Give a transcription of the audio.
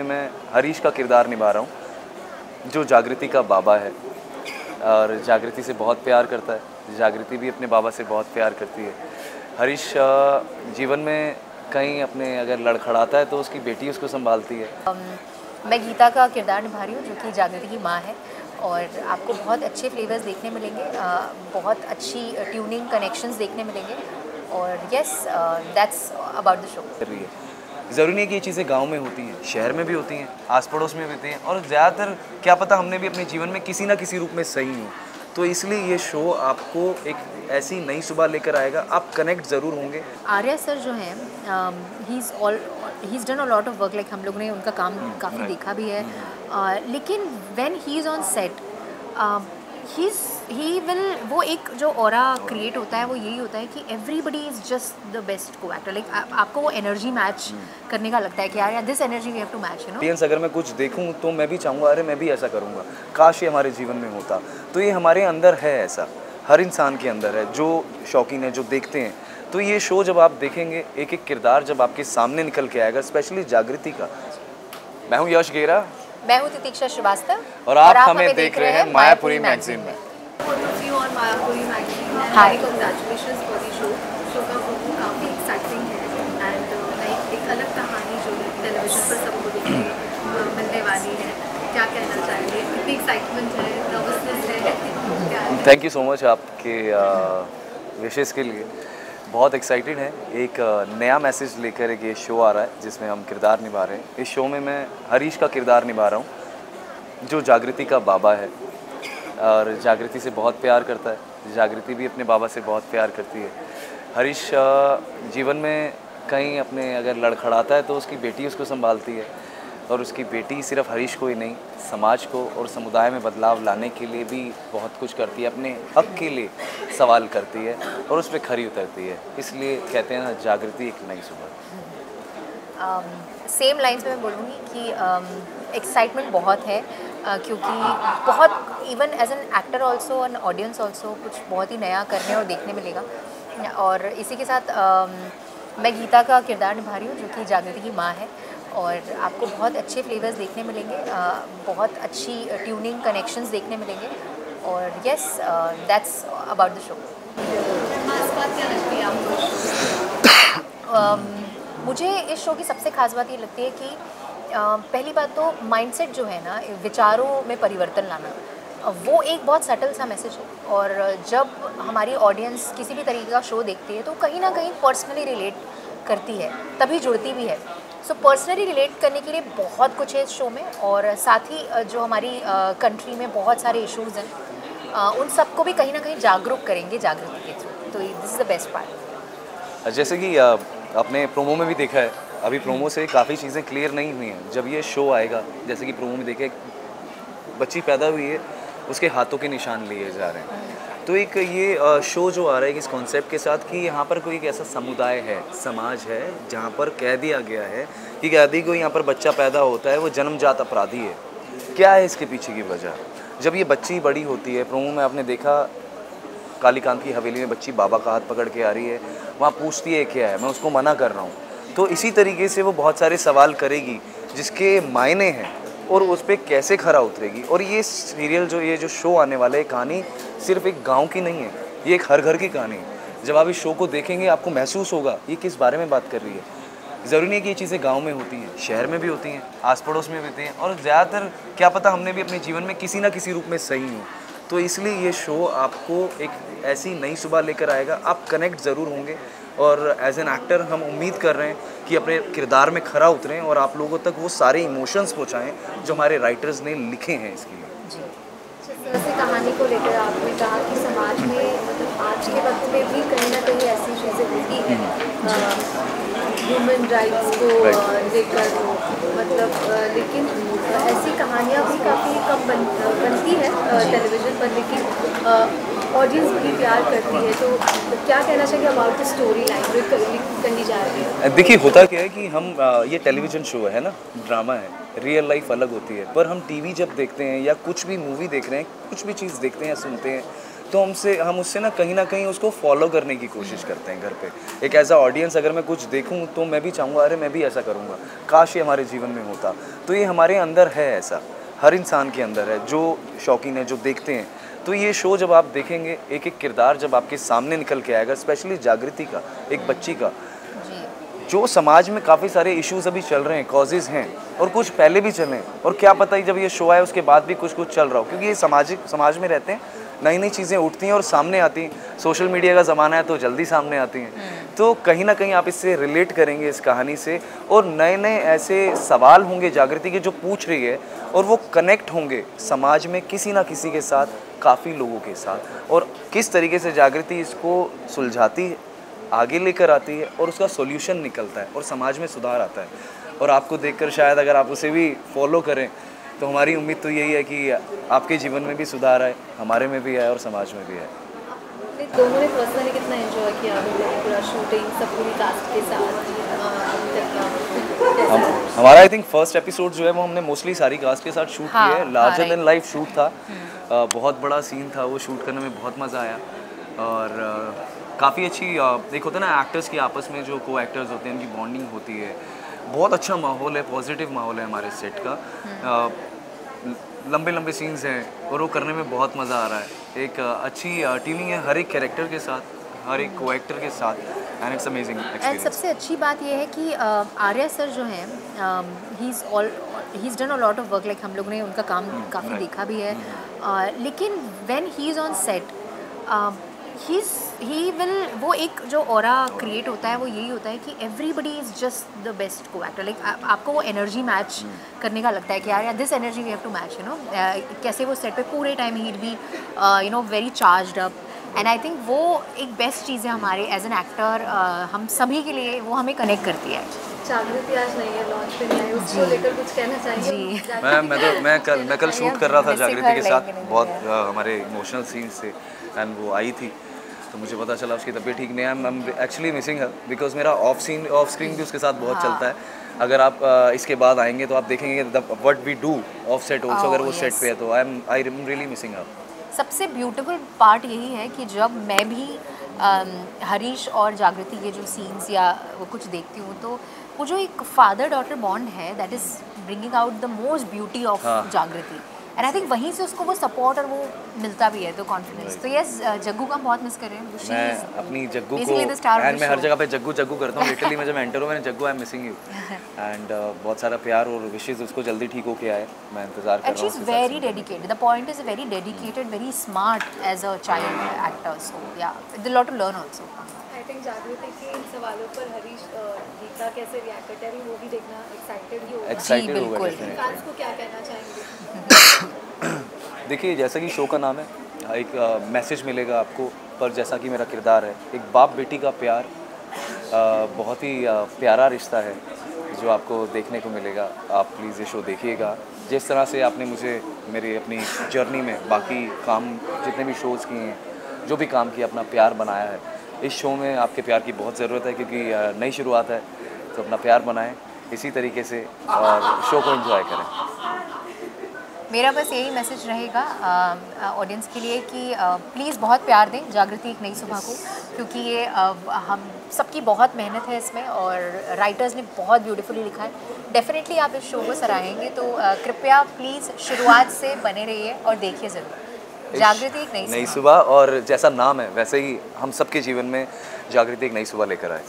में मैं हरीश का किरदार निभा रहा हूँ, जो जागृति का बाबा है और जागृति से बहुत प्यार करता है। जागृति भी अपने बाबा से बहुत प्यार करती है। हरीश जीवन में कहीं अपने अगर लड़खड़ाता है तो उसकी बेटी उसको संभालती है। मैं गीता का किरदार निभा रही हूँ, जो कि जागृति की माँ है, और आपको बहुत अच्छे फ्लेवर्स देखने मिलेंगे, बहुत अच्छी ट्यूनिंग कनेक्शंस देखने मिलेंगे, और yes that's about the show. ज़रूरी नहीं है कि ये चीज़ें गांव में होती हैं, शहर में भी होती हैं, आस पड़ोस में भी होती हैं, और ज़्यादातर क्या पता हमने भी अपने जीवन में किसी ना किसी रूप में सही हो। तो इसलिए ये शो आपको एक ऐसी नई सुबह लेकर आएगा, आप कनेक्ट ज़रूर होंगे। आर्या सर जो हैं, he is done a lot of work, like हम लोग ने उनका काम काफ़ी देखा भी है, लेकिन when he is on set he will, वो एक जो ऑरा क्रिएट होता है वो यही होता है कि everybody is just the best को एक्टर, लाइक आपको वो एनर्जी मैच करने का लगता है कि यार this energy we have to match, you know. अगर मैं कुछ देखूं तो मैं भी चाहूँगा अरे मैं भी ऐसा करूँगा, काश ये हमारे जीवन में होता। तो ये हमारे अंदर है, ऐसा हर इंसान के अंदर है जो शौकीन है, जो देखते हैं। तो ये शो जब आप देखेंगे, एक एक किरदार जब आपके सामने निकल के आएगा, स्पेशली जागृति का। मैं हूँ यश गेरा, मैं हूँ तितिक्षा श्रीवास्तव, और आप हमें देख रहे हैं मायापुरी मैगजीन में। Hi, congratulations for the show. Show का वो काफ़ी एक्साइटिंग है एंड लाइक एक अलग कहानी जो टेलीविजन पर सबको देखने मिलने वाली है। क्या कहना चाहेंगे? कितनी एक्साइटमेंट है, नर्वसनेस है, क्या है? थैंक यू सो मच आपके विशेस के लिए। बहुत एक्साइटेड है। एक नया मैसेज लेकर एक ये शो आ रहा है जिसमें हम किरदार निभा रहे हैं। इस शो में मैं हरीश का किरदार निभा रहा हूँ, जो जागृति का बाबा है और जागृति से बहुत प्यार करता है। जागृति भी अपने बाबा से बहुत प्यार करती है। हरीश जीवन में कहीं अपने अगर लड़खड़ाता है तो उसकी बेटी उसको संभालती है, और उसकी बेटी सिर्फ हरीश को ही नहीं, समाज को और समुदाय में बदलाव लाने के लिए भी बहुत कुछ करती है। अपने हक के लिए सवाल करती है और उस पर खरी उतरती है। इसलिए कहते हैं ना, जागृति एक नई सुबह। सेम लाइन्स में मैं बोलूँगी कि एक्साइटमेंट बहुत है, क्योंकि बहुत even as an actor also an audience also कुछ बहुत ही नया करने और देखने मिलेगा। और इसी के साथ मैं गीता का किरदार निभा रही हूँ, जो कि जागृति की माँ है, और आपको बहुत अच्छे फ्लेवर्स देखने मिलेंगे, बहुत अच्छी ट्यूनिंग कनेक्शंस देखने मिलेंगे, और yes that's about the show. खास बात क्या लगती है आपको? मुझे इस शो की सबसे खास बात ये लगती है कि पहली बात तो माइंडसेट जो है ना, विचारों में परिवर्तन लाना, वो एक बहुत सटल सा मैसेज है। और जब हमारी ऑडियंस किसी भी तरीके का शो देखती है तो कहीं ना कहीं पर्सनली रिलेट करती है, तभी जुड़ती भी है। सो पर्सनली रिलेट करने के लिए बहुत कुछ है इस शो में, और साथ ही जो हमारी कंट्री में बहुत सारे इश्यूज़ हैं, उन सबको भी कहीं ना कहीं जागरूक करेंगे जागृति के थ्रू। तो this is the best part. जैसे कि अपने प्रोमो में भी देखा है, अभी प्रोमो से काफ़ी चीज़ें क्लियर नहीं हुई हैं। जब ये शो आएगा, जैसे कि प्रोमो में देखे, बच्ची पैदा हुई है, उसके हाथों के निशान लिए जा रहे हैं। तो एक ये शो जो आ रहा है इस कॉन्सेप्ट के साथ कि यहाँ पर कोई एक ऐसा समुदाय है, समाज है, जहाँ पर कह दिया गया है कि कैदी को यहाँ पर बच्चा पैदा होता है वो जन्मजात अपराधी है। क्या है इसके पीछे की वजह? जब ये बच्ची बड़ी होती है, प्रोमो में आपने देखा कालीकांत की हवेली में बच्ची बाबा का हाथ पकड़ के आ रही है, वहाँ पूछती है क्या है, मैं उसको मना कर रहा हूँ। तो इसी तरीके से वो बहुत सारे सवाल करेगी जिसके मायने हैं, और उस पर कैसे खरा उतरेगी। और ये सीरियल ये जो शो आने वाला है, कहानी सिर्फ एक गांव की नहीं है, ये एक हर घर की कहानी है। जब आप इस शो को देखेंगे आपको महसूस होगा ये किस बारे में बात कर रही है। ज़रूरी नहीं है कि ये चीज़ें गांव में होती हैं, शहर में भी होती हैं, आस पड़ोस में भी होती हैं, और ज़्यादातर क्या पता हमने भी अपने जीवन में किसी ना किसी रूप में सही हो। तो इसलिए ये शो आपको एक ऐसी नई सुबह लेकर आएगा, आप कनेक्ट ज़रूर होंगे। और एज एन एक्टर हम उम्मीद कर रहे हैं कि अपने किरदार में खरा उतरें और आप लोगों तक वो सारे इमोशंस पहुंचाएं जो हमारे राइटर्स ने लिखे हैं इसके लिए। जैसे कहानी को लेकर आपने कहा कि समाज में मतलब आज के वक्त में भी कहीं ना कहीं ऐसी चीज़ें होती हैं, ह्यूमन राइट्स को लेकर, मतलब लेकिन ऐसी कहानियाँ भी काफ़ी कम बनती है टेलीविज़न पर, लेकिन ऑडियंस भी प्यार करती है। तो क्या कहना चाहिए अबाउट द स्टोरी लाइन करनी जा रही है? देखिए, होता क्या है कि हम ये टेलीविज़न शो है ना, ड्रामा है, रियल लाइफ अलग होती है। पर हम टीवी जब देखते हैं या कुछ भी मूवी देख रहे हैं, कुछ भी चीज़ देखते हैं या सुनते हैं, तो हम उससे ना कहीं उसको फॉलो करने की कोशिश करते हैं घर पे। एक एज अ ऑडियंस अगर मैं कुछ देखूं तो मैं भी चाहूँगा अरे मैं भी ऐसा करूँगा, काश ये हमारे जीवन में होता। तो ये हमारे अंदर है, ऐसा हर इंसान के अंदर है जो शौकीन है, जो देखते हैं। तो ये शो जब आप देखेंगे, एक एक किरदार जब आपके सामने निकल के आएगा, स्पेशली जागृति का, एक बच्ची का, जो समाज में काफ़ी सारे इश्यूज अभी चल रहे हैं, कॉजेज़ हैं और कुछ पहले भी चले हैं, और क्या पता ही जब ये शो आए उसके बाद भी कुछ चल रहा हो, क्योंकि ये समाज में रहते हैं, नई नई चीज़ें उठती हैं और सामने आती हैं। सोशल मीडिया का ज़माना है तो जल्दी सामने आती हैं। तो कहीं ना कहीं आप इससे रिलेट करेंगे इस कहानी से, और नए नए ऐसे सवाल होंगे जागृति के जो पूछ रही है, और वो कनेक्ट होंगे समाज में किसी ना किसी के साथ, काफ़ी लोगों के साथ, और किस तरीके से जागृति इसको सुलझाती है, आगे लेकर आती है और उसका सॉल्यूशन निकलता है और समाज में सुधार आता है। और आपको देखकर शायद अगर आप उसे भी फॉलो करें तो हमारी उम्मीद तो यही है कि आपके जीवन में भी सुधार आए, हमारे में भी आए और समाज में भी आए। दोनों ने पर्सनली कितना एंजॉय किया पूरा शूटिंग, सब पूरी कास्ट के साथ? हमारा आई थिंक फर्स्ट एपिसोड जो है वो हमने मोस्टली सारी कास्ट के साथ शूट किया है। लार्जर देन लाइफ शूट था, बहुत बड़ा सीन था, वो शूट करने में बहुत मज़ा आया। और काफ़ी अच्छी एक होता है ना एक्टर्स की आपस में जो को एक्टर्स होते हैं उनकी बॉन्डिंग होती है, बहुत अच्छा माहौल है, पॉजिटिव माहौल है हमारे सेट का। लंबे लंबे सीन्स हैं और वो करने में बहुत मज़ा आ रहा है। एक अच्छी टीमिंग है हर एक कैरेक्टर के साथ, हर एक को एक्टर के साथ, एंड इट्स अमेजिंग एक्सपीरियंस। सबसे अच्छी बात ये है कि आर्या सर जो हैं, he is done a lot of work, like हम लोग ने उनका काम काफ़ी देखा भी है, लेकिन when he is on set he will, वो एक जो ऑरा क्रिएट होता है वो यही होता है कि everybody is just the best को एक्टर। लाइक आपको वो एनर्जी मैच करने का लगता है कि यार this energy we have to match, you know, कैसे वो सेट पे पूरे टाइम ही be you know very charged up, and I think वो एक बेस्ट चीज़ है हमारे एज एन एक्टर, हम सभी के लिए वो हमें कनेक्ट करती है। जागृति आज नहीं है, लॉन्च पे नहीं है, उसको लेकर कुछ कहना चाहिए? जी, मैं कल शूट कर रहा था जागृति के साथ, बहुत हमारे इमोशनल सीन्स थे, एंड वो आई थी तो मुझे पता चला उसकी तबीयत ठीक नहीं है। I am actually missing her, because मेरा ऑफ स्क्रीन भी उसके साथ बहुत चलता है। अगर आप इसके बाद आएंगे तो आप देखेंगे what we do off set also, अगर वो सेट पे है तो I am really missing her. सबसे ब्यूटीफुल पार्ट यही है कि जब मैं भी हरीश और जागृति के जो सीन्स या वो कुछ देखती हूँ तो वो जो एक फादर डॉटर बॉन्ड है, that is bringing out the most beauty of जागृति, एंड आई थिंक वहीं से उसको वो सपोर्ट और वो मिलता भी है, तो कॉन्फिडेंस। तो यस, जग्गू का हम बहुत मिस कर रहे हैं। मैं अपनी जग्गू को, एंड मैं हर जगह पे जग्गू करता हूँ लिटरली। मैं जब एंटर हूँ मैंने Jaggu I am missing you, and बहुत सारा प्यार और विशेष उसको जल्दी ठीक होके आए, मैं इंतजार कर रहा हूँ। She is very dedicated, the point is very dedicated, very smart as a child actor, so yeah there lot to learn also. I think Jagriti के इन सवालों पर हरीश गीता कैसे रिएक्ट करते हैं वो भी देखना एक्साइटेड ही होगा। एक्साइटेड होगा, फैंस को क्या कहना चाहेंगे? देखिए, जैसा कि शो का नाम है, एक मैसेज मिलेगा आपको, पर जैसा कि मेरा किरदार है, एक बाप बेटी का प्यार, बहुत ही प्यारा रिश्ता है जो आपको देखने को मिलेगा। आप प्लीज़ ये शो देखिएगा। जिस तरह से आपने मुझे मेरी अपनी जर्नी में बाकी काम जितने भी शोज़ किए हैं, जो भी काम किया, अपना प्यार बनाया है, इस शो में आपके प्यार की बहुत ज़रूरत है, क्योंकि नई शुरुआत है, तो अपना प्यार बनाएं इसी तरीके से और शो को एंजॉय करें। मेरा बस यही मैसेज रहेगा ऑडियंस के लिए कि प्लीज़ बहुत प्यार दें जागृति एक नई सुबह को, क्योंकि ये हम सबकी बहुत मेहनत है इसमें और राइटर्स ने बहुत ब्यूटीफुली लिखा है। डेफिनेटली आप इस शो को सराहेंगे, तो कृपया प्लीज़ शुरुआत से बने रहिए और देखिए ज़रूर जागृति एक नई सुबह। और जैसा नाम है वैसे ही हम सबके जीवन में जागृति एक नई सुबह लेकर आए।